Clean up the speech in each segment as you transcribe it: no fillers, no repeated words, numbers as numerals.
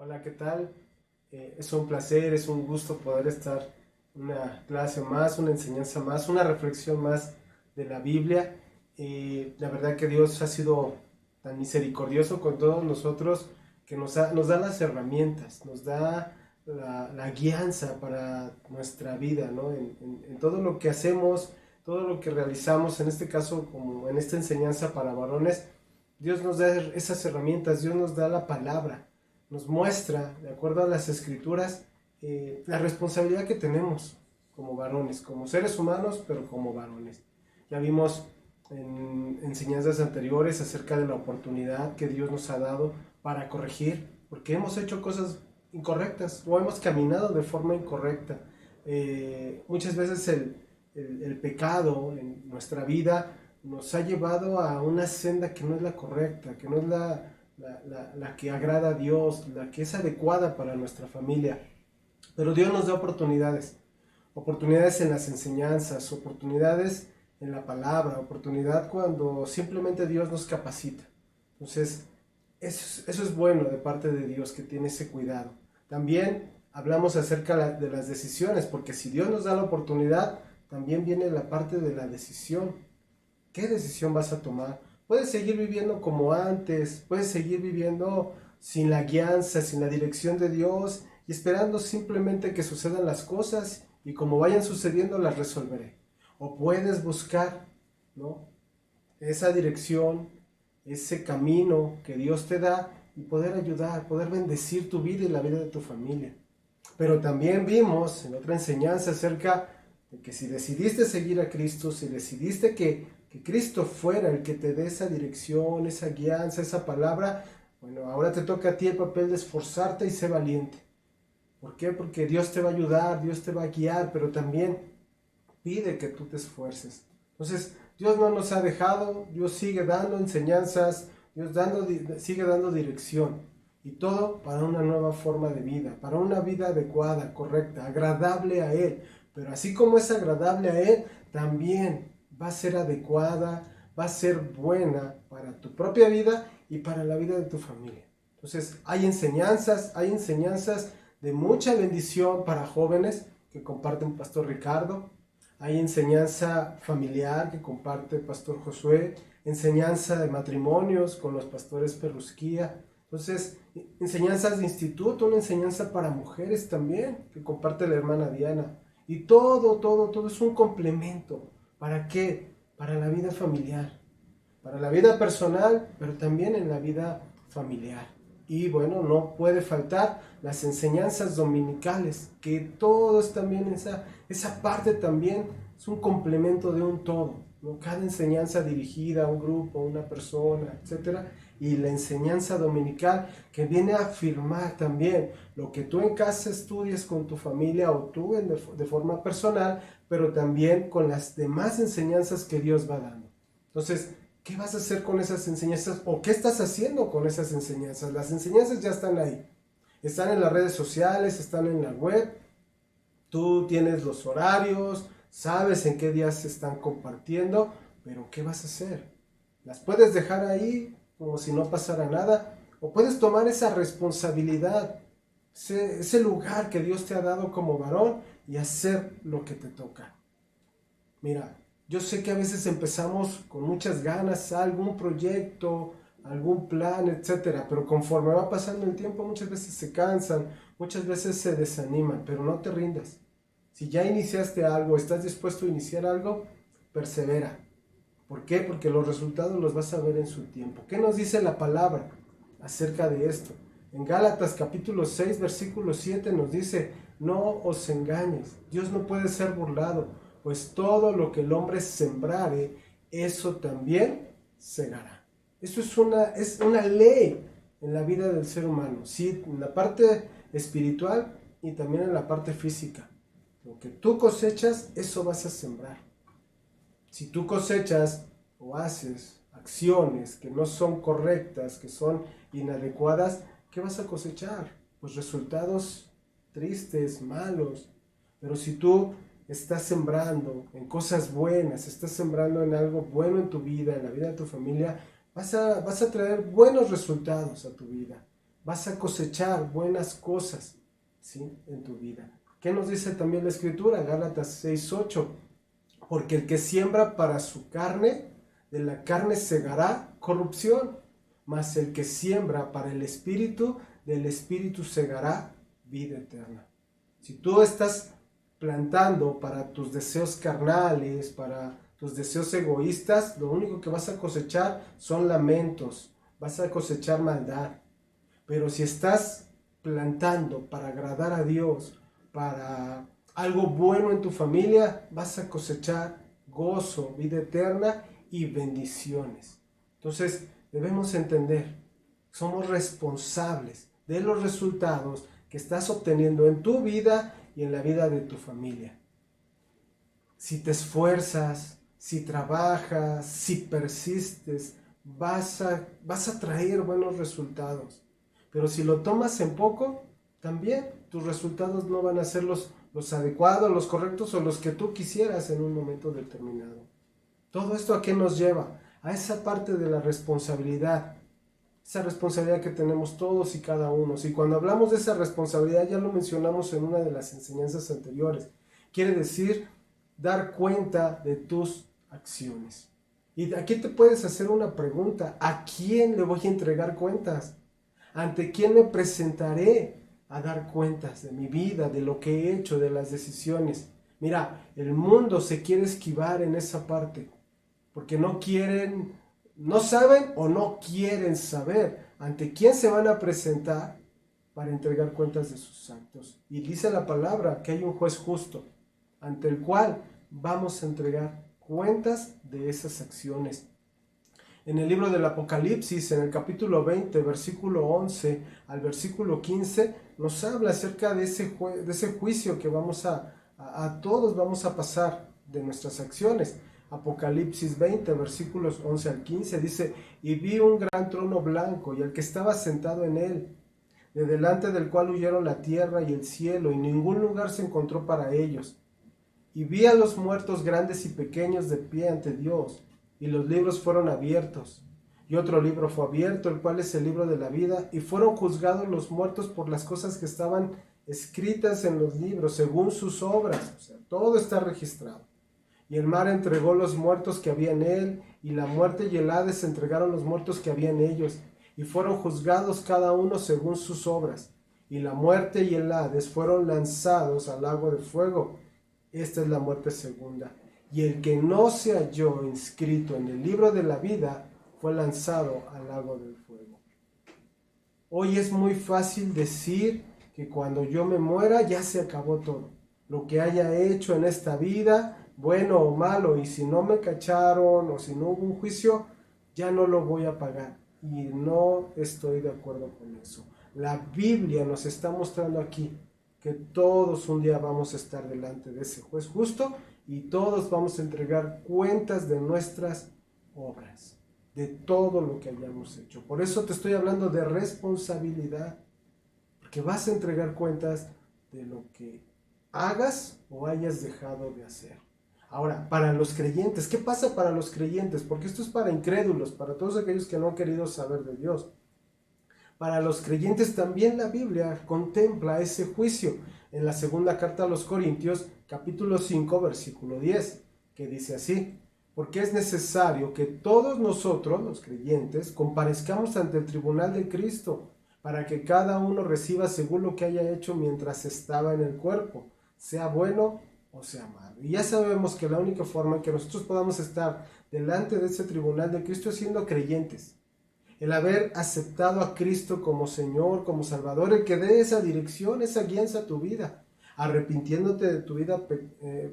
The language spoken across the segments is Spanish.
Hola, ¿qué tal? Es un placer, es un gusto poder estar en una clase más, una enseñanza más, una reflexión más de la Biblia. La verdad que Dios ha sido tan misericordioso con todos nosotros que nos da las herramientas, nos da la guianza para nuestra vida, ¿no? En todo lo que hacemos, todo lo que realizamos, en este caso como en esta enseñanza para varones, Dios nos da esas herramientas, Dios nos da la palabra, nos muestra, de acuerdo a las escrituras, la responsabilidad que tenemos como varones, como seres humanos, pero como varones. Ya vimos en enseñanzas anteriores acerca de la oportunidad que Dios nos ha dado para corregir, porque hemos hecho cosas incorrectas o hemos caminado de forma incorrecta. Muchas veces el pecado en nuestra vida nos ha llevado a una senda que no es la correcta, que no es la que agrada a Dios, la que es adecuada para nuestra familia. Pero Dios nos da oportunidades, oportunidades en las enseñanzas, oportunidades en la palabra, oportunidad cuando simplemente Dios nos capacita. Entonces, eso es bueno de parte de Dios, que tiene ese cuidado. También hablamos acerca de las decisiones, porque si Dios nos da la oportunidad, también viene la parte de la decisión. ¿Qué decisión vas a tomar? Puedes seguir viviendo como antes, puedes seguir viviendo sin la guianza, sin la dirección de Dios y esperando simplemente que sucedan las cosas y como vayan sucediendo las resolveré. O puedes buscar, ¿no?, esa dirección, ese camino que Dios te da y poder ayudar, poder bendecir tu vida y la vida de tu familia. Pero también vimos en otra enseñanza acerca de que si decidiste seguir a Cristo, si decidiste que Cristo fuera el que te dé esa dirección, esa guianza, esa palabra, bueno, ahora te toca a ti el papel de esforzarte y ser valiente. ¿Por qué? Porque Dios te va a ayudar, Dios te va a guiar, pero también pide que tú te esfuerces. Entonces, Dios no nos ha dejado, Dios sigue dando enseñanzas, sigue dando dirección. Y todo para una nueva forma de vida, para una vida adecuada, correcta, agradable a Él. Pero así como es agradable a Él, también va a ser adecuada, va a ser buena para tu propia vida y para la vida de tu familia. Entonces, hay enseñanzas de mucha bendición para jóvenes que comparte un pastor Ricardo. Hay enseñanza familiar que comparte el pastor Josué, enseñanza de matrimonios con los pastores Perrusquía. Entonces, enseñanzas de instituto, una enseñanza para mujeres también que comparte la hermana Diana. Y todo es un complemento. ¿Para qué? Para la vida familiar, para la vida personal, pero también en la vida familiar. Y bueno, no puede faltar las enseñanzas dominicales, que todo es también esa parte también es un complemento de un todo, ¿no? Cada enseñanza dirigida a un grupo, a una persona, etcétera, y la enseñanza dominical que viene a afirmar también lo que tú en casa estudias con tu familia o tú de forma personal, pero también con las demás enseñanzas que Dios va dando. Entonces, ¿qué vas a hacer con esas enseñanzas? ¿O qué estás haciendo con esas enseñanzas? Las enseñanzas ya están ahí. Están en las redes sociales, están en la web. Tú tienes los horarios, sabes en qué días se están compartiendo, pero ¿qué vas a hacer? ¿Las puedes dejar ahí como si no pasara nada? ¿O puedes tomar esa responsabilidad, ese lugar que Dios te ha dado como varón y hacer lo que te toca? Mira, yo sé que a veces empezamos con muchas ganas algún proyecto, algún plan, etcétera, pero conforme va pasando el tiempo muchas veces se cansan, muchas veces se desaniman, pero no te rindas. Si ya iniciaste algo, estás dispuesto a iniciar algo, persevera. ¿Por qué? Porque los resultados los vas a ver en su tiempo. ¿Qué nos dice la palabra acerca de esto? En Gálatas capítulo 6, versículo 7 nos dice, no os engañes, Dios no puede ser burlado, pues todo lo que el hombre sembrare, eso también segará. Eso es una ley en la vida del ser humano, sí, en la parte espiritual y también en la parte física. Lo que tú cosechas, eso vas a sembrar. Si tú cosechas o haces acciones que no son correctas, que son inadecuadas, ¿qué vas a cosechar? Pues resultados tristes, malos. Pero si tú estás sembrando en cosas buenas, estás sembrando en algo bueno en tu vida, en la vida de tu familia, vas a traer buenos resultados a tu vida. vas a cosechar buenas cosas, ¿sí?, en tu vida. ¿Qué nos dice también la Escritura? Gálatas 6:8. Porque el que siembra para su carne, de la carne segará corrupción, mas el que siembra para el Espíritu, del Espíritu segará vida eterna. Si tú estás plantando para tus deseos carnales, para tus deseos egoístas, lo único que vas a cosechar son lamentos, vas a cosechar maldad. Pero si estás plantando para agradar a Dios, para algo bueno en tu familia, vas a cosechar gozo, vida eterna y bendiciones. Entonces debemos entender, somos responsables de los resultados que estás obteniendo en tu vida y en la vida de tu familia. Si te esfuerzas, si trabajas, si persistes, vas a traer buenos resultados. Pero si lo tomas en poco, también tus resultados no van a ser los adecuados, los correctos o los que tú quisieras en un momento determinado. ¿Todo esto a qué nos lleva? A esa parte de la responsabilidad. Esa responsabilidad que tenemos todos y cada uno. Y cuando hablamos de esa responsabilidad, ya lo mencionamos en una de las enseñanzas anteriores. Quiere decir dar cuenta de tus acciones. Y aquí te puedes hacer una pregunta. ¿A quién le voy a entregar cuentas? ¿Ante quién me presentaré a dar cuentas de mi vida, de lo que he hecho, de las decisiones? Mira, el mundo se quiere esquivar en esa parte, porque no quieren, no saben o no quieren saber ante quién se van a presentar para entregar cuentas de sus actos. Y dice la palabra que hay un juez justo, ante el cual vamos a entregar cuentas de esas acciones. En el libro del Apocalipsis, en el capítulo 20, versículo 11 al versículo 15, nos habla acerca de ese juicio que todos vamos a pasar de nuestras acciones. Apocalipsis 20, versículos 11 al 15, dice: y vi un gran trono blanco y el que estaba sentado en él, de delante del cual huyeron la tierra y el cielo, y ningún lugar se encontró para ellos. Y vi a los muertos grandes y pequeños de pie ante Dios, y los libros fueron abiertos. Y otro libro fue abierto, el cual es el libro de la vida, y fueron juzgados los muertos por las cosas que estaban escritas en los libros, según sus obras. O sea, todo está registrado. Y el mar entregó los muertos que había en él, y la muerte y el Hades entregaron los muertos que había en ellos, y fueron juzgados cada uno según sus obras. Y la muerte y el Hades fueron lanzados al lago de fuego. Esta es la muerte segunda. Y el que no se halló inscrito en el libro de la vida fue lanzado al lago del fuego. Hoy es muy fácil decir que cuando yo me muera ya se acabó todo. Lo que haya hecho en esta vida, bueno o malo, y si no me cacharon o si no hubo un juicio, ya no lo voy a pagar. Y no estoy de acuerdo con eso. La Biblia nos está mostrando aquí que todos un día vamos a estar delante de ese juez justo y todos vamos a entregar cuentas de nuestras obras, de todo lo que hayamos hecho. Por eso te estoy hablando de responsabilidad, porque vas a entregar cuentas de lo que hagas o hayas dejado de hacer. Ahora, para los creyentes, ¿qué pasa para los creyentes? Porque esto es para incrédulos, para todos aquellos que no han querido saber de Dios. Para los creyentes también la Biblia contempla ese juicio en la segunda carta a los Corintios, capítulo 5, versículo 10, que dice así: porque es necesario que todos nosotros, los creyentes, comparezcamos ante el tribunal de Cristo, para que cada uno reciba según lo que haya hecho mientras estaba en el cuerpo, sea bueno o sea malo. Y ya sabemos que la única forma en que nosotros podamos estar delante de ese tribunal de Cristo es siendo creyentes. El haber aceptado a Cristo como Señor, como Salvador, el que dé esa dirección, esa guianza a tu vida, arrepintiéndote de tu vida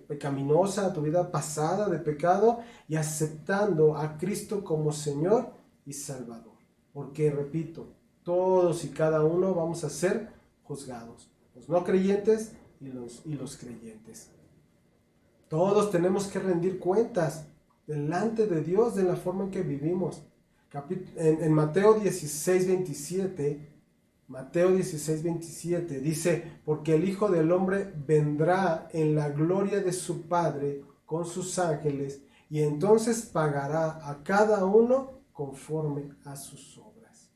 pecaminosa, tu vida pasada de pecado, y aceptando a Cristo como Señor y Salvador. Porque, repito, todos y cada uno vamos a ser juzgados, los no creyentes y los creyentes. Todos tenemos que rendir cuentas delante de Dios de la forma en que vivimos. En Mateo 16:27, Mateo 16:27 dice: porque el Hijo del Hombre vendrá en la gloria de su Padre con sus ángeles, y entonces pagará a cada uno conforme a sus obras.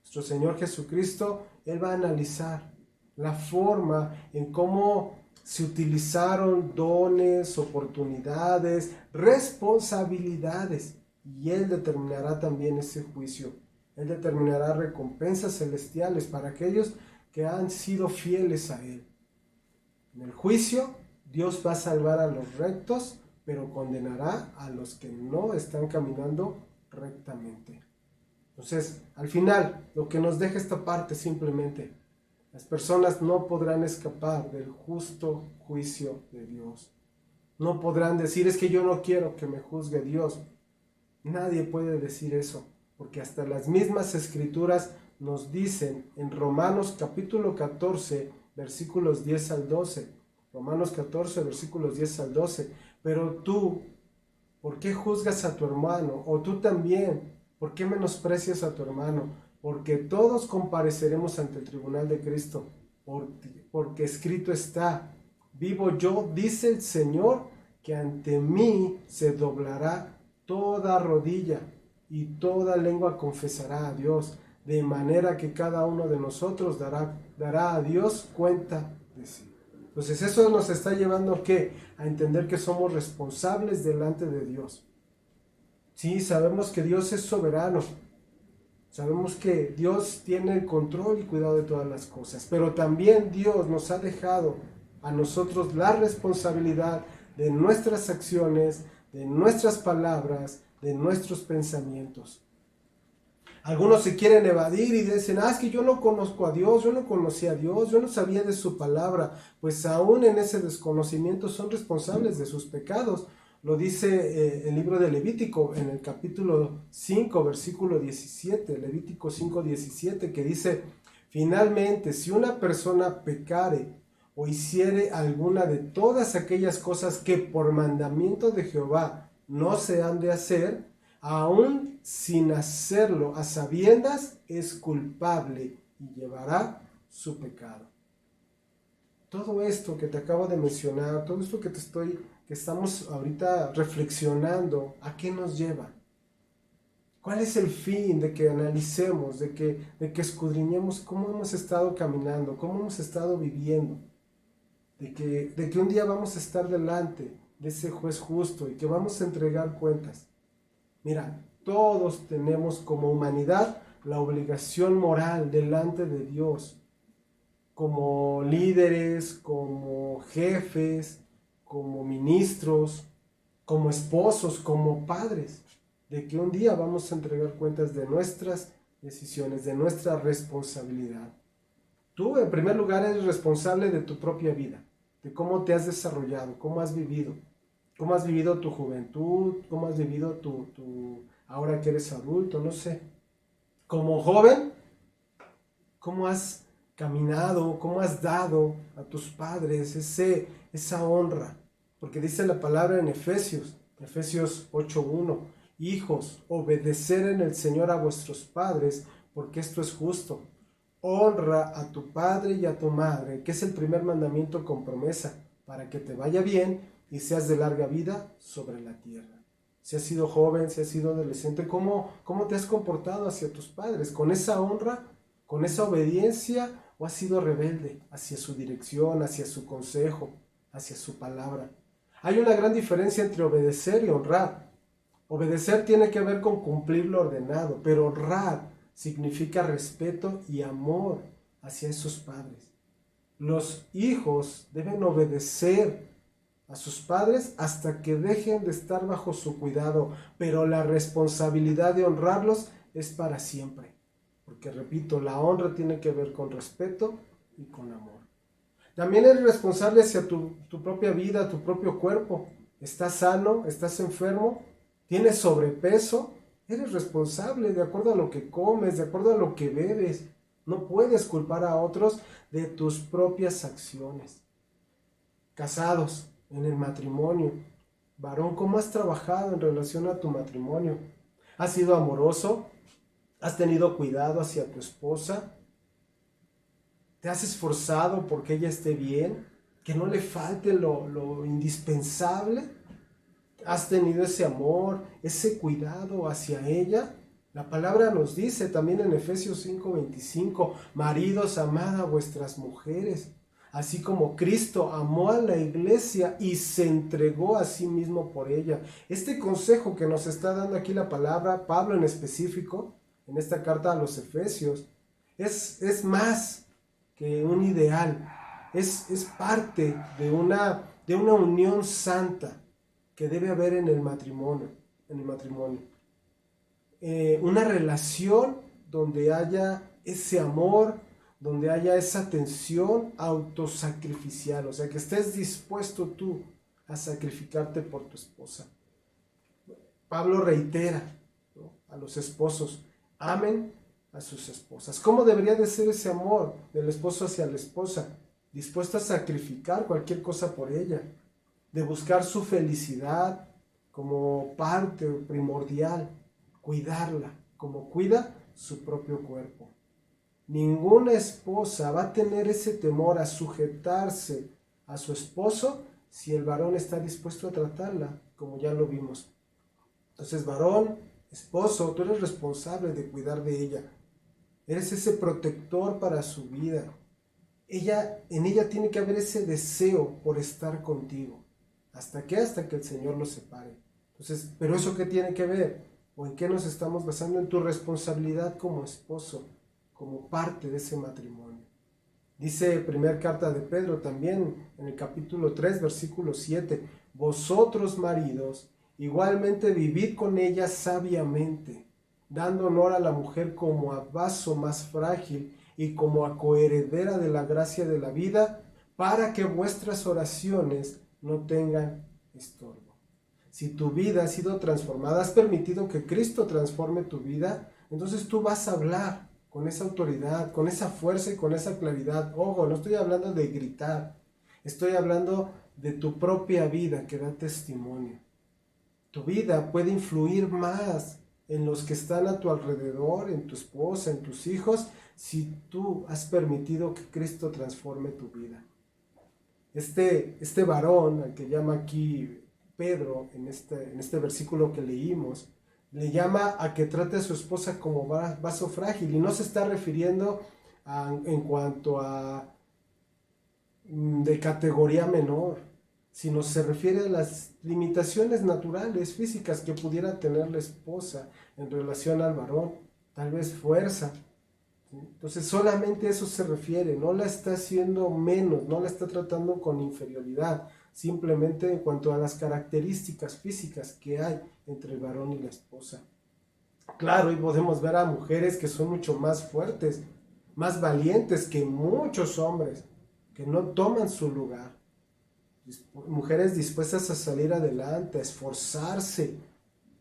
O nuestro Señor Jesucristo, Él va a analizar la forma en cómo se utilizaron dones, oportunidades, responsabilidades, y Él determinará también ese juicio. Él determinará recompensas celestiales para aquellos que han sido fieles a Él. En el juicio, Dios va a salvar a los rectos, pero condenará a los que no están caminando rectamente. Entonces, al final, lo que nos deja esta parte simplemente, las personas no podrán escapar del justo juicio de Dios. No podrán decir, es que yo no quiero que me juzgue Dios. Nadie puede decir eso, porque hasta las mismas escrituras nos dicen en Romanos capítulo 14, versículos 10 al 12. Romanos 14, versículos 10 al 12. Pero tú, ¿por qué juzgas a tu hermano? O tú también, ¿por qué menosprecias a tu hermano? Porque todos compareceremos ante el tribunal de Cristo, porque escrito está, vivo yo, dice el Señor, que ante mí se doblará toda rodilla y toda lengua confesará a Dios, de manera que cada uno de nosotros dará a Dios cuenta de sí. Entonces eso nos está llevando ¿a qué? A entender que somos responsables delante de Dios. Sí, sabemos que Dios es soberano. Sabemos que Dios tiene el control y cuidado de todas las cosas, pero también Dios nos ha dejado a nosotros la responsabilidad de nuestras acciones, de nuestras palabras, de nuestros pensamientos. Algunos se quieren evadir y dicen, es que yo no conozco a Dios, yo no conocí a Dios, yo no sabía de su palabra. Pues aún en ese desconocimiento son responsables de sus pecados. Lo dice el libro de Levítico en el capítulo 5, versículo 17, Levítico 5, 17, que dice, finalmente, si una persona pecare o hiciere alguna de todas aquellas cosas que por mandamiento de Jehová no se han de hacer, aún sin hacerlo a sabiendas, es culpable y llevará su pecado. Todo esto que te acabo de mencionar, todo esto que estamos ahorita reflexionando, ¿a qué nos lleva? ¿Cuál es el fin de que analicemos, de que escudriñemos cómo hemos estado caminando, cómo hemos estado viviendo? De que un día vamos a estar delante de ese juez justo y que vamos a entregar cuentas. Mira, todos tenemos como humanidad la obligación moral delante de Dios, como líderes, como jefes, como ministros, como esposos, como padres, de que un día vamos a entregar cuentas de nuestras decisiones, de nuestra responsabilidad. Tú, en primer lugar, eres responsable de tu propia vida, de cómo te has desarrollado, cómo has vivido tu juventud, cómo has vivido ahora que eres adulto, no sé. Como joven, cómo has caminado, cómo has dado a tus padres esa honra. Porque dice la palabra en Efesios 8:1, hijos, obedeced en el Señor a vuestros padres, porque esto es justo. Honra a tu padre y a tu madre, que es el primer mandamiento con promesa, para que te vaya bien y seas de larga vida sobre la tierra. Si has sido joven, si has sido adolescente, ¿cómo te has comportado hacia tus padres? ¿Con esa honra, con esa obediencia, o has sido rebelde hacia su dirección, hacia su consejo, hacia su palabra? Hay una gran diferencia entre obedecer y honrar. Obedecer tiene que ver con cumplir lo ordenado, pero honrar significa respeto y amor hacia esos padres. Los hijos deben obedecer a sus padres hasta que dejen de estar bajo su cuidado, pero la responsabilidad de honrarlos es para siempre. Porque repito, la honra tiene que ver con respeto y con amor. También eres responsable hacia tu propia vida, tu propio cuerpo. ¿Estás sano? ¿Estás enfermo? ¿Tienes sobrepeso? Eres responsable de acuerdo a lo que comes, de acuerdo a lo que bebes. No puedes culpar a otros de tus propias acciones. Casados, en el matrimonio. Varón, ¿cómo has trabajado en relación a tu matrimonio? ¿Has sido amoroso? ¿Has tenido cuidado hacia tu esposa? ¿Te has esforzado porque ella esté bien? ¿Que no le falte lo indispensable? ¿Has tenido ese amor, ese cuidado hacia ella? La palabra nos dice también en Efesios 5:25, maridos, amad a vuestras mujeres, así como Cristo amó a la iglesia y se entregó a sí mismo por ella. Este consejo que nos está dando aquí la palabra, Pablo en específico, en esta carta a los Efesios, es más que un ideal, es parte de una unión santa que debe haber en el matrimonio. Una relación donde haya ese amor, donde haya esa atención autosacrificial, o sea, que estés dispuesto tú a sacrificarte por tu esposa. Pablo reitera, ¿no?, a los esposos, amen a sus esposas. ¿Cómo debería de ser ese amor del esposo hacia la esposa? Dispuesto a sacrificar cualquier cosa por ella, de buscar su felicidad como parte primordial, cuidarla como cuida su propio cuerpo. Ninguna esposa va a tener ese temor a sujetarse a su esposo si el varón está dispuesto a tratarla, como ya lo vimos. Entonces, varón, esposo, tú eres responsable de cuidar de ella. Eres ese protector para su vida. En ella tiene que haber ese deseo por estar contigo. ¿Hasta qué? Hasta que el Señor los separe. Entonces, ¿pero eso qué tiene que ver? ¿O en qué nos estamos basando? En tu responsabilidad como esposo, como parte de ese matrimonio. Dice primera carta de Pedro también en el capítulo 3, versículo 7, vosotros maridos, igualmente vivid con ella sabiamente, dando honor a la mujer como a vaso más frágil y como a coheredera de la gracia de la vida, para que vuestras oraciones no tengan estorbo. Si tu vida ha sido transformada, has permitido que Cristo transforme tu vida, entonces tú vas a hablar con esa autoridad, con esa fuerza y con esa claridad. Ojo, no estoy hablando de gritar, estoy hablando de tu propia vida que da testimonio. Tu vida puede influir más en los que están a tu alrededor, en tu esposa, en tus hijos, si tú has permitido que Cristo transforme tu vida. Este varón, al que llama aquí Pedro, en este versículo que leímos, le llama a que trate a su esposa como vaso frágil, y no se está refiriendo en cuanto a de categoría menor, sino se refiere a las limitaciones naturales, físicas que pudiera tener la esposa en relación al varón, tal vez fuerza. Entonces solamente eso se refiere, no la está haciendo menos, no la está tratando con inferioridad, simplemente en cuanto a las características físicas que hay entre el varón y la esposa. Claro, y podemos ver a mujeres que son mucho más fuertes, más valientes que muchos hombres, que no toman su lugar. Mujeres dispuestas a salir adelante, a esforzarse,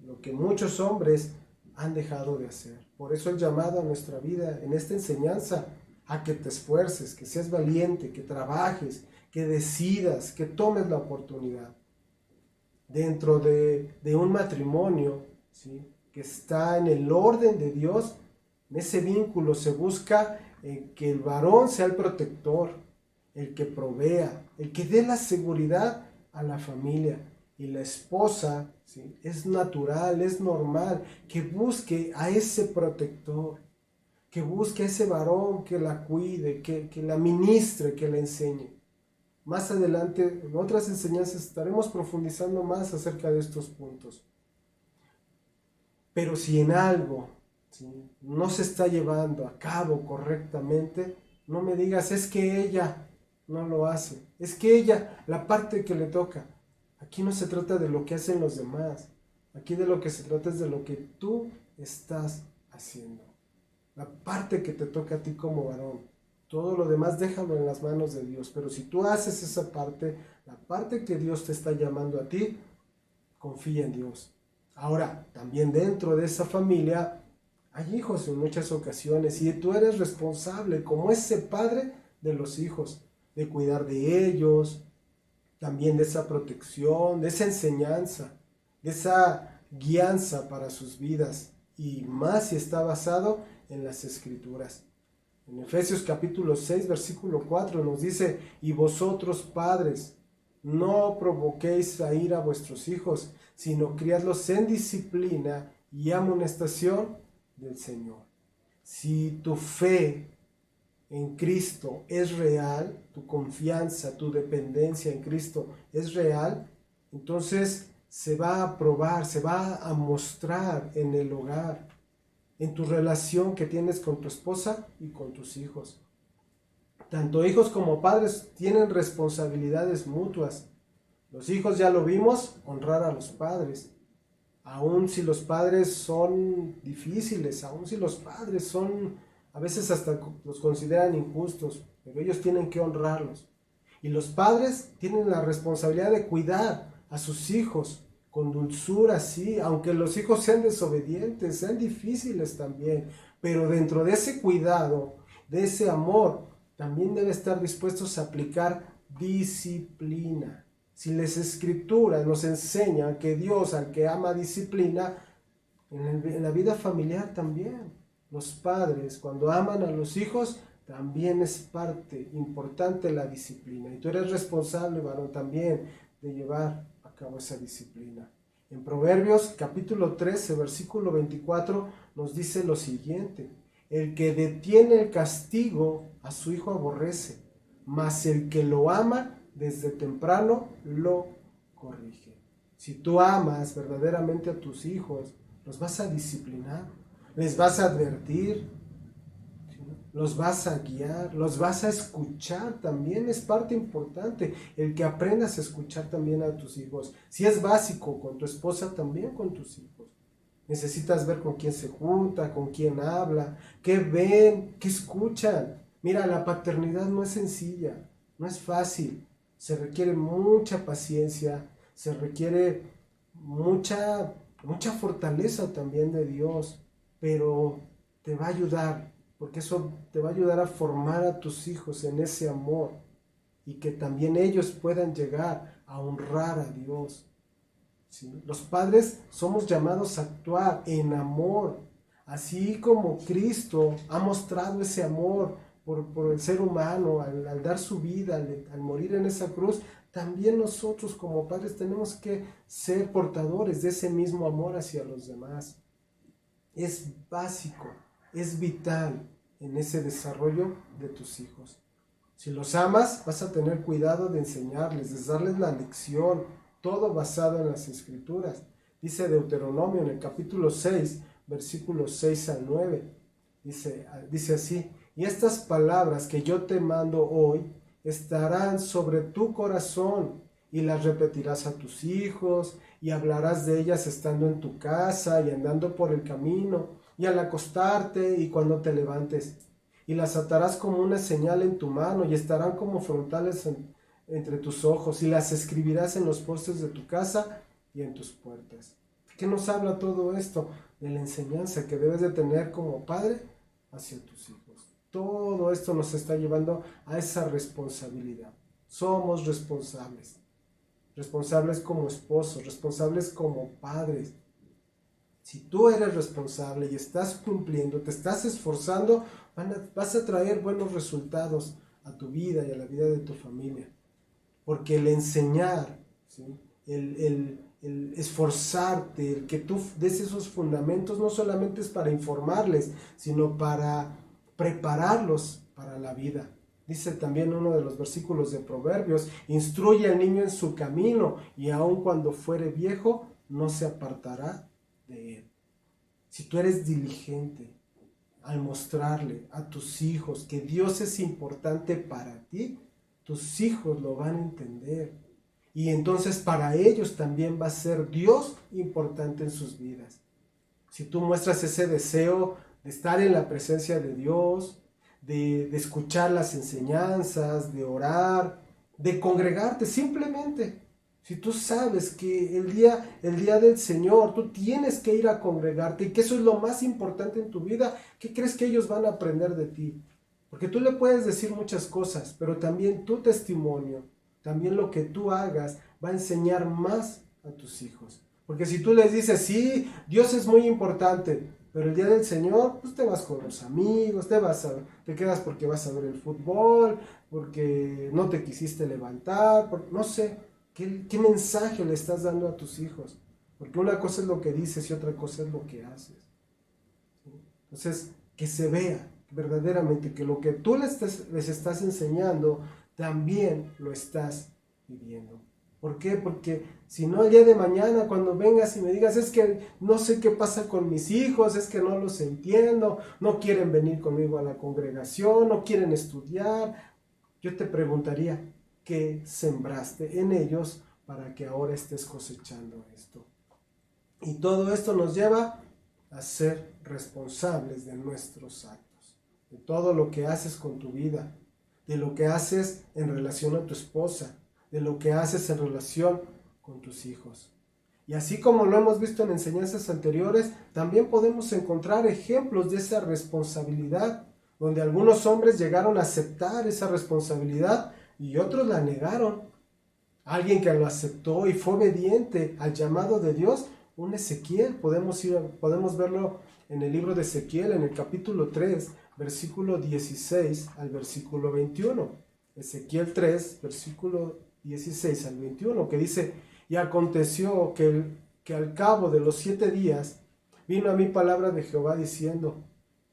lo que muchos hombres han dejado de hacer. Por eso el llamado a nuestra vida, en esta enseñanza, a que te esfuerces, que seas valiente, que trabajes, que decidas, que tomes la oportunidad. Dentro de un matrimonio, ¿sí?, que está en el orden de Dios, en ese vínculo se busca que el varón sea el protector, el que provea, el que dé la seguridad a la familia. Y la esposa, ¿sí?, es natural, es normal que busque a ese protector, que busque a ese varón que la cuide, que la ministre, que la enseñe. Más adelante, en otras enseñanzas, estaremos profundizando más acerca de estos puntos. Pero si en algo, ¿sí?, no se está llevando a cabo correctamente, no me digas, es que ella no lo hace, es que ella, la parte que le toca. Aquí no se trata de lo que hacen los demás, aquí de lo que se trata es de lo que tú estás haciendo. La parte que te toca a ti como varón, todo lo demás déjalo en las manos de Dios, pero si tú haces esa parte, la parte que Dios te está llamando a ti, confía en Dios. Ahora, también dentro de esa familia hay hijos en muchas ocasiones y tú eres responsable como ese padre de los hijos, de cuidar de ellos, también de esa protección, de esa enseñanza, de esa guianza para sus vidas, y más si está basado en las Escrituras. En Efesios capítulo 6, versículo 4 nos dice, y vosotros padres, no provoquéis a ira a vuestros hijos, sino criadlos en disciplina y amonestación del Señor. Si tu fe en Cristo es real, tu confianza, tu dependencia en Cristo es real, entonces se va a probar, se va a mostrar en el hogar, en tu relación que tienes con tu esposa y con tus hijos. Tanto hijos como padres tienen responsabilidades mutuas. Los hijos, ya lo vimos, honrar a los padres. Aun si los padres son difíciles, aun si los padres son, a veces hasta los consideran injustos, pero ellos tienen que honrarlos. Y los padres tienen la responsabilidad de cuidar a sus hijos con dulzura, sí, aunque los hijos sean desobedientes, sean difíciles también, pero dentro de ese cuidado, de ese amor, también debe estar dispuestos a aplicar disciplina. Si las escrituras nos enseñan que Dios al que ama disciplina, en la vida familiar también. Los padres, cuando aman a los hijos, también es parte importante la disciplina. Y tú eres responsable, varón, también de llevar a cabo esa disciplina. En Proverbios capítulo 13, versículo 24, nos dice lo siguiente: el que detiene el castigo a su hijo aborrece, mas el que lo ama desde temprano lo corrige. Si tú amas verdaderamente a tus hijos, los vas a disciplinar, les vas a advertir, los vas a guiar, los vas a escuchar. También es parte importante el que aprendas a escuchar también a tus hijos. Si es básico con tu esposa, también con tus hijos. Necesitas ver con quién se junta, con quién habla, qué ven, qué escuchan. Mira, la paternidad no es sencilla, no es fácil. Se requiere mucha paciencia, se requiere mucha fortaleza también de Dios, pero te va a ayudar, porque eso te va a ayudar a formar a tus hijos en ese amor y que también ellos puedan llegar a honrar a Dios. ¿Sí? Los padres somos llamados a actuar en amor, así como Cristo ha mostrado ese amor por el ser humano al dar su vida, al morir en esa cruz. También nosotros como padres tenemos que ser portadores de ese mismo amor hacia los demás. Es básico, es vital en ese desarrollo de tus hijos. Si los amas, vas a tener cuidado de enseñarles, de darles la lección, todo basado en las Escrituras. Dice Deuteronomio en el capítulo 6, versículos 6 al 9. Dice así: y estas palabras que yo te mando hoy estarán sobre tu corazón, y las repetirás a tus hijos, y hablarás de ellas estando en tu casa y andando por el camino, y al acostarte y cuando te levantes. Y las atarás como una señal en tu mano, y estarán como frontales entre tus ojos, y las escribirás en los postes de tu casa y en tus puertas. ¿Qué nos habla todo esto? De la enseñanza que debes de tener como padre hacia tus hijos. Todo esto nos está llevando a esa responsabilidad. Somos responsables. Responsables como esposos, responsables como padres. Si tú eres responsable y estás cumpliendo, te estás esforzando, vas a traer buenos resultados a tu vida y a la vida de tu familia. Porque el enseñar, ¿sí? el esforzarte, el que tú des esos fundamentos, no solamente es para informarles, sino para prepararlos para la vida. Dice también uno de los versículos de Proverbios: instruye al niño en su camino, y aun cuando fuere viejo, no se apartará de él. Si tú eres diligente al mostrarle a tus hijos que Dios es importante para ti, tus hijos lo van a entender. Y entonces para ellos también va a ser Dios importante en sus vidas. Si tú muestras ese deseo de estar en la presencia de Dios, de escuchar las enseñanzas, de orar, de congregarte simplemente. Si tú sabes que el día del Señor tú tienes que ir a congregarte y que eso es lo más importante en tu vida, ¿qué crees que ellos van a aprender de ti? Porque tú le puedes decir muchas cosas, pero también tu testimonio, también lo que tú hagas va a enseñar más a tus hijos. Porque si tú les dices, sí, Dios es muy importante, pero el día del Señor, pues te vas con los amigos, te quedas porque vas a ver el fútbol, porque no te quisiste levantar, no sé, ¿qué mensaje le estás dando a tus hijos? Porque una cosa es lo que dices y otra cosa es lo que haces. Entonces, que se vea verdaderamente que lo que tú les estás enseñando, también lo estás viviendo. ¿Por qué? Porque si no, el día de mañana cuando vengas y me digas, es que no sé qué pasa con mis hijos, es que no los entiendo, no quieren venir conmigo a la congregación, no quieren estudiar, yo te preguntaría, ¿qué sembraste en ellos para que ahora estés cosechando esto? Y todo esto nos lleva a ser responsables de nuestros actos, de todo lo que haces con tu vida, de lo que haces en relación a tu esposa, de lo que haces en relación con tus hijos. Y así como lo hemos visto en enseñanzas anteriores, también podemos encontrar ejemplos de esa responsabilidad, donde algunos hombres llegaron a aceptar esa responsabilidad y otros la negaron. Alguien que lo aceptó y fue obediente al llamado de Dios, un Ezequiel, podemos verlo en el libro de Ezequiel, en el capítulo 3, versículo 16 al versículo 21. Ezequiel 3, versículo 16 al 21, que dice, y aconteció que al cabo de los 7 días vino a mí palabra de Jehová diciendo,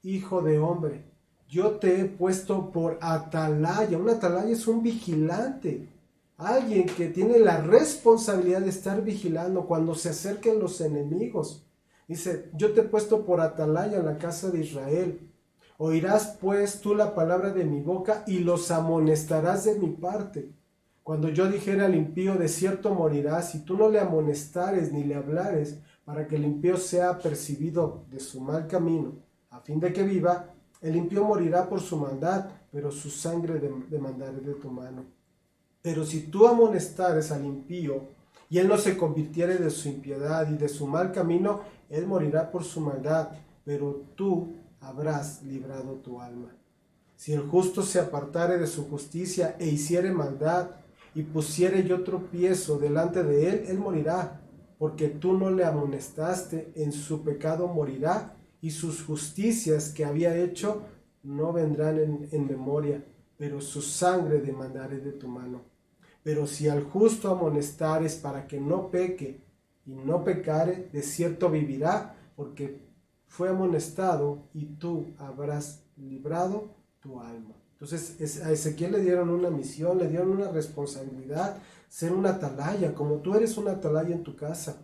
hijo de hombre, yo te he puesto por atalaya. Un atalaya es un vigilante, alguien que tiene la responsabilidad de estar vigilando cuando se acerquen los enemigos. Dice, yo te he puesto por atalaya en la casa de Israel. Oirás pues tú la palabra de mi boca y los amonestarás de mi parte. Cuando yo dijera al impío, de cierto morirás, y tú no le amonestares ni le hablares, para que el impío sea apercibido de su mal camino, a fin de que viva, el impío morirá por su maldad, pero su sangre demandaré de tu mano. Pero si tú amonestares al impío, y él no se convirtiere de su impiedad y de su mal camino, él morirá por su maldad, pero tú habrás librado tu alma. Si el justo se apartare de su justicia e hiciere maldad, y pusiere yo tropiezo delante de él, él morirá, porque tú no le amonestaste, en su pecado morirá, y sus justicias que había hecho no vendrán en memoria, pero su sangre demandaré de tu mano. Pero si al justo amonestares para que no peque, y no pecare, de cierto vivirá, porque fue amonestado, y tú habrás librado tu alma. Entonces a Ezequiel le dieron una misión, le dieron una responsabilidad, ser una atalaya, como tú eres una atalaya en tu casa,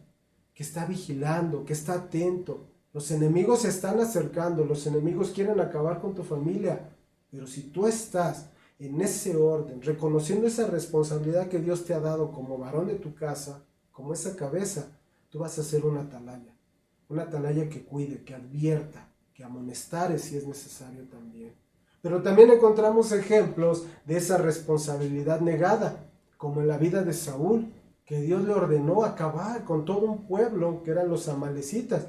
que está vigilando, que está atento. Los enemigos se están acercando, los enemigos quieren acabar con tu familia, pero si tú estás en ese orden, reconociendo esa responsabilidad que Dios te ha dado como varón de tu casa, como esa cabeza, tú vas a ser una atalaya que cuide, que advierta, que amonestare si es necesario también. Pero también encontramos ejemplos de esa responsabilidad negada, como en la vida de Saúl, que Dios le ordenó acabar con todo un pueblo que eran los amalecitas.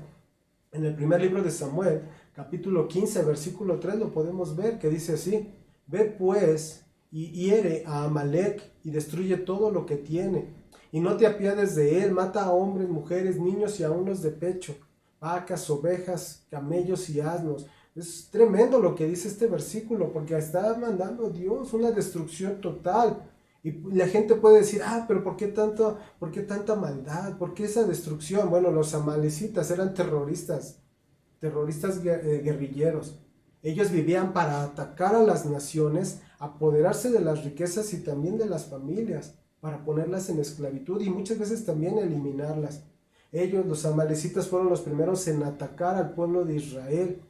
En el primer libro de Samuel, capítulo 15, versículo 3, lo podemos ver, que dice así, ve pues y hiere a Amalec y destruye todo lo que tiene, y no te apiades de él, mata a hombres, mujeres, niños y aun los de pecho, vacas, ovejas, camellos y asnos. Es tremendo lo que dice este versículo, porque está mandando Dios una destrucción total. Y la gente puede decir, pero ¿por qué tanta maldad? ¿Por qué esa destrucción? Bueno, los amalecitas eran terroristas guerrilleros. Ellos vivían para atacar a las naciones, apoderarse de las riquezas y también de las familias, para ponerlas en esclavitud y muchas veces también eliminarlas. Ellos, los amalecitas, fueron los primeros en atacar al pueblo de Israel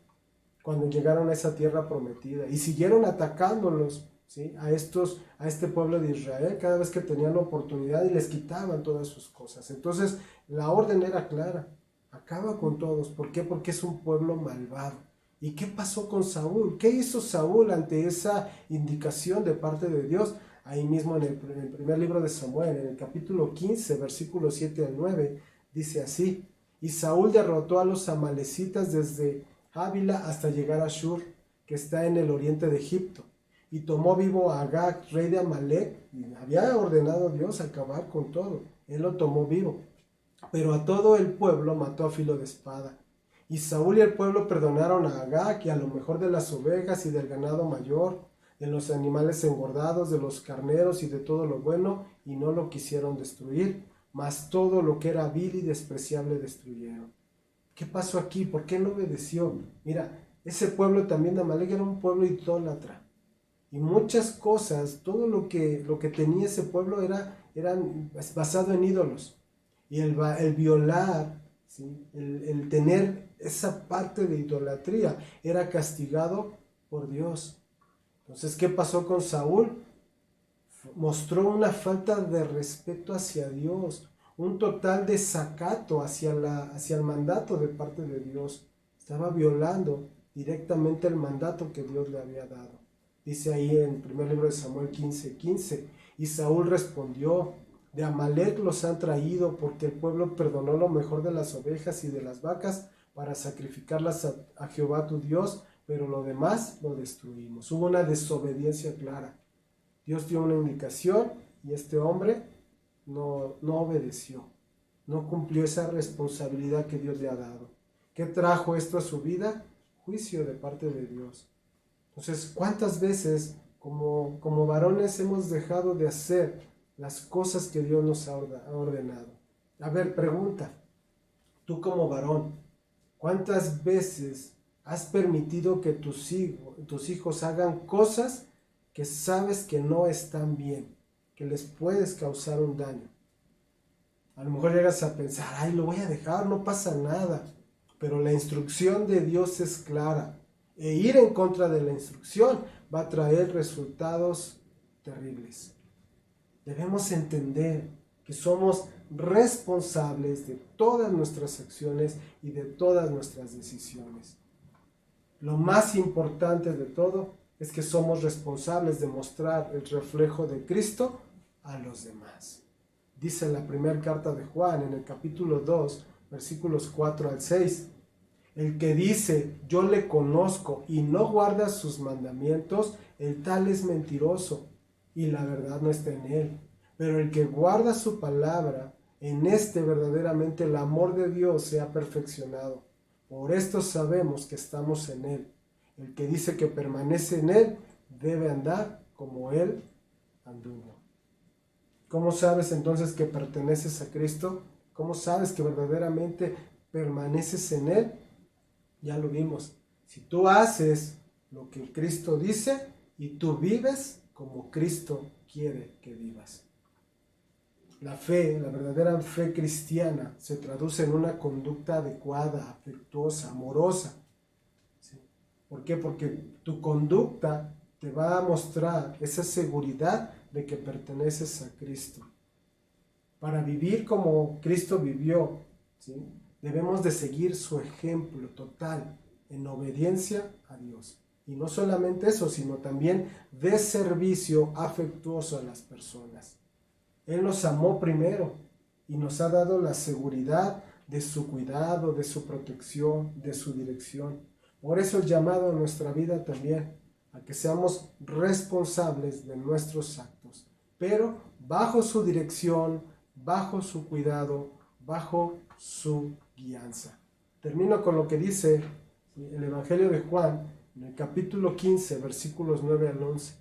cuando llegaron a esa tierra prometida y siguieron atacándolos, ¿sí? a este pueblo de Israel cada vez que tenían oportunidad y les quitaban todas sus cosas. Entonces la orden era clara, acaba con todos. ¿Por qué? Porque es un pueblo malvado. ¿Y qué pasó con Saúl? ¿Qué hizo Saúl ante esa indicación de parte de Dios? Ahí mismo en el primer libro de Samuel, en el capítulo 15, versículos 7 al 9, dice así, y Saúl derrotó a los amalecitas desde Ávila hasta llegar a Shur, que está en el oriente de Egipto, y tomó vivo a Agag, rey de Amalec, y había ordenado Dios acabar con todo, él lo tomó vivo, pero a todo el pueblo mató a filo de espada. Y Saúl y el pueblo perdonaron a Agag y a lo mejor de las ovejas y del ganado mayor, de los animales engordados, de los carneros y de todo lo bueno, y no lo quisieron destruir, mas todo lo que era vil y despreciable destruyeron. ¿Qué pasó aquí? ¿Por qué no obedeció? Mira, ese pueblo también de Amalek era un pueblo idólatra. Y muchas cosas, todo lo que tenía ese pueblo era basado en ídolos. Y el violar, ¿sí? El tener esa parte de idolatría era castigado por Dios. Entonces, ¿qué pasó con Saúl? Mostró una falta de respeto hacia Dios, un total desacato hacia el mandato de parte de Dios. Estaba violando directamente el mandato que Dios le había dado. Dice ahí en el primer libro de Samuel 15:15, y Saúl respondió, de Amalek los han traído porque el pueblo perdonó lo mejor de las ovejas y de las vacas para sacrificarlas a Jehová tu Dios, pero lo demás lo destruimos. Hubo una desobediencia clara. Dios dio una indicación y este hombre no obedeció, no cumplió esa responsabilidad que Dios le ha dado. ¿Qué trajo esto a su vida? Juicio de parte de Dios. Entonces, ¿cuántas veces como varones hemos dejado de hacer las cosas que Dios nos ha ordenado? A ver, pregunta, tú como varón, ¿cuántas veces has permitido que tus hijos hagan cosas que sabes que no están bien, que les puedes causar un daño? A lo mejor llegas a pensar, ay, lo voy a dejar, no pasa nada. Pero la instrucción de Dios es clara. E ir en contra de la instrucción va a traer resultados terribles. Debemos entender que somos responsables de todas nuestras acciones y de todas nuestras decisiones. Lo más importante de todo es que somos responsables de mostrar el reflejo de Cristo a los demás. Dice en la primera carta de Juan, en el capítulo 2, versículos 4 al 6, el que dice, yo le conozco y no guarda sus mandamientos, el tal es mentiroso y la verdad no está en él. Pero el que guarda su palabra, en este verdaderamente el amor de Dios se ha perfeccionado. Por esto sabemos que estamos en él. El que dice que permanece en él, debe andar como él anduvo. ¿Cómo sabes entonces que perteneces a Cristo? ¿Cómo sabes que verdaderamente permaneces en él? Ya lo vimos. Si tú haces lo que Cristo dice y tú vives como Cristo quiere que vivas. La fe, la verdadera fe cristiana, se traduce en una conducta adecuada, afectuosa, amorosa. ¿Sí? ¿Por qué? Porque tu conducta te va a mostrar esa seguridad de que perteneces a Cristo. Para vivir como Cristo vivió, ¿sí? Debemos de seguir su ejemplo total en obediencia a Dios. Y no solamente eso, sino también de servicio afectuoso a las personas. Él nos amó primero y nos ha dado la seguridad de su cuidado, de su protección, de su dirección. Por eso el llamado a nuestra vida también, a que seamos responsables de nuestros actos, pero bajo su dirección, bajo su cuidado, bajo su guianza. Termino con lo que dice el Evangelio de Juan, en el capítulo 15, versículos 9 al 11.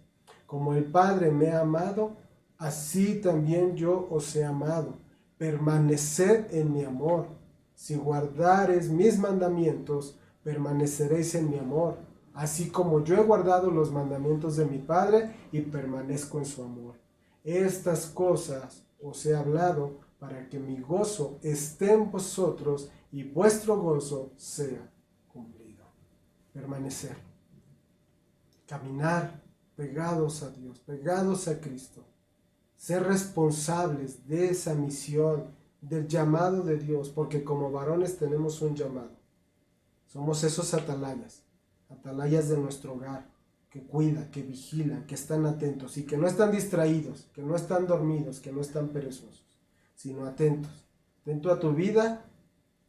Como el Padre me ha amado, así también yo os he amado. Permaneced en mi amor. Si guardareis mis mandamientos, permaneceréis en mi amor, así como yo he guardado los mandamientos de mi Padre y permanezco en su amor. Estas cosas os he hablado para que mi gozo esté en vosotros y vuestro gozo sea cumplido. Permanecer. Caminar pegados a Dios, pegados a Cristo. Ser responsables de esa misión, del llamado de Dios, porque como varones tenemos un llamado. Somos esos atalayas de nuestro hogar, que cuidan, que vigilan, que están atentos y que no están distraídos, que no están dormidos, que no están perezosos, sino atentos. Atento a tu vida,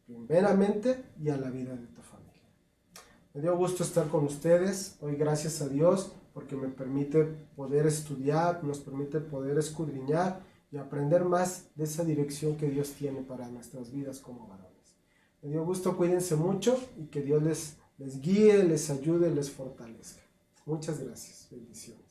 primeramente, y a la vida de tu familia. Me dio gusto estar con ustedes. Hoy gracias a Dios porque me permite poder estudiar, nos permite poder escudriñar y aprender más de esa dirección que Dios tiene para nuestras vidas como varones. Me dio gusto, cuídense mucho y que Dios les guíe, les ayude, les fortalezca. Muchas gracias. Bendiciones.